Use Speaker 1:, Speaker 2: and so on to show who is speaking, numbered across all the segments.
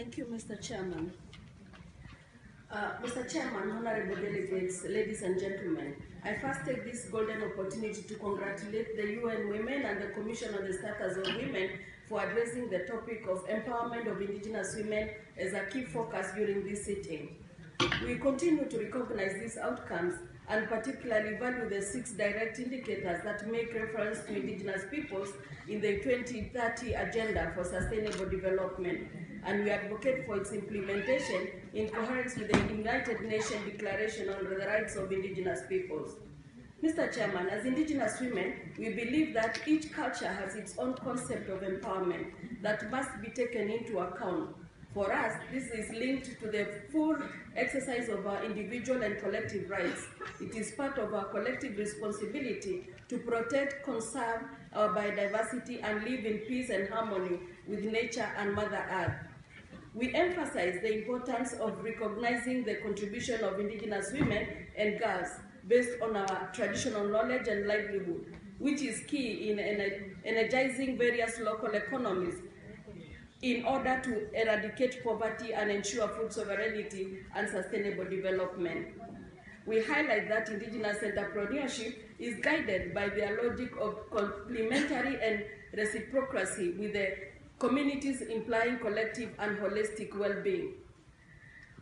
Speaker 1: Thank you, Mr. Chairman. Mr. Chairman, honorable delegates, ladies and gentlemen, I first take this golden opportunity to congratulate the UN Women and the Commission on the Status of Women for addressing the topic of empowerment of indigenous women as a key focus during this sitting. We continue to recognize these outcomes and particularly value the 6 direct indicators that make reference to indigenous peoples in the 2030 Agenda for Sustainable Development, and we advocate for its implementation in coherence with the United Nations Declaration on the Rights of Indigenous Peoples. Mr. Chairman, as indigenous women, we believe that each culture has its own concept of empowerment that must be taken into account. For us, this is linked to the full exercise of our individual and collective rights. It is part of our collective responsibility to protect, conserve our biodiversity and live in peace and harmony with nature and Mother Earth. We emphasize the importance of recognizing the contribution of indigenous women and girls based on our traditional knowledge and livelihood, which is key in energizing various local economies in order to eradicate poverty and ensure food sovereignty and sustainable development. We highlight that indigenous entrepreneurship is guided by their logic of complementary and reciprocity with the communities implying collective and holistic well-being.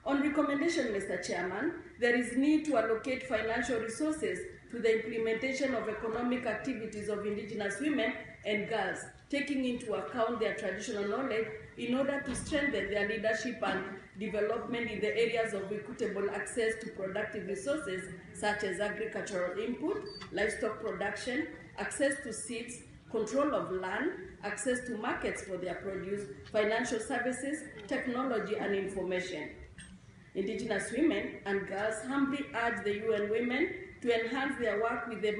Speaker 1: On recommendation, Mr. Chairman, there is need to allocate financial resources to the implementation of economic activities of indigenous women and girls, taking into account their traditional knowledge in order to strengthen their leadership and development in the areas of equitable access to productive resources such as agricultural input, livestock production, access to seeds, control of land, access to markets for their produce, financial services, technology and information. Indigenous women and girls humbly urge the UN Women to enhance their work with the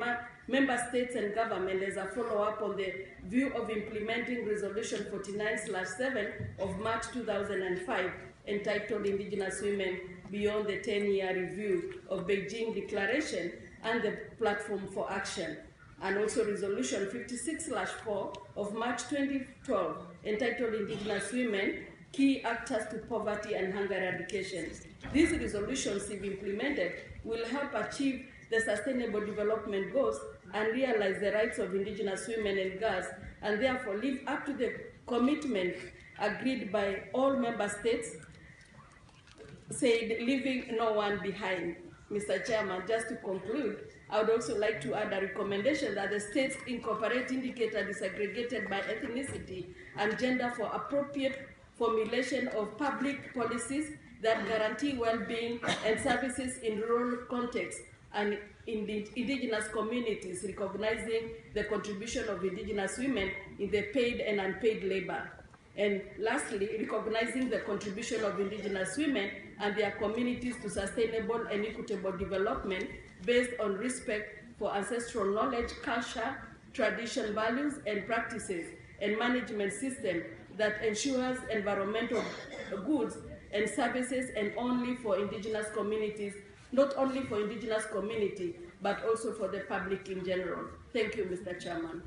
Speaker 1: member states and government as a follow-up on the view of implementing Resolution 49/7 of March 2005 entitled Indigenous Women Beyond the 10-Year Review of Beijing Declaration and the Platform for Action, and also Resolution 56/4 of March 2012 entitled Indigenous Women, Key Actors to Poverty and Hunger Eradication. These resolutions, if implemented, will help achieve the Sustainable Development Goals and realize the rights of indigenous women and girls, and therefore live up to the commitment agreed by all member states, said leaving no one behind. Mr. Chairman, just to conclude, I would also like to add a recommendation that the states incorporate indicators disaggregated by ethnicity and gender for appropriate formulation of public policies that guarantee well-being and services in rural contexts and in the indigenous communities, recognizing the contribution of indigenous women in the paid and unpaid labor. And lastly, recognizing the contribution of indigenous women and their communities to sustainable and equitable development based on respect for ancestral knowledge, culture, tradition, values, and practices, and management system that ensures environmental goods and services and only for indigenous communities, not only for indigenous community, but also for the public in general. Thank you, Mr. Chairman.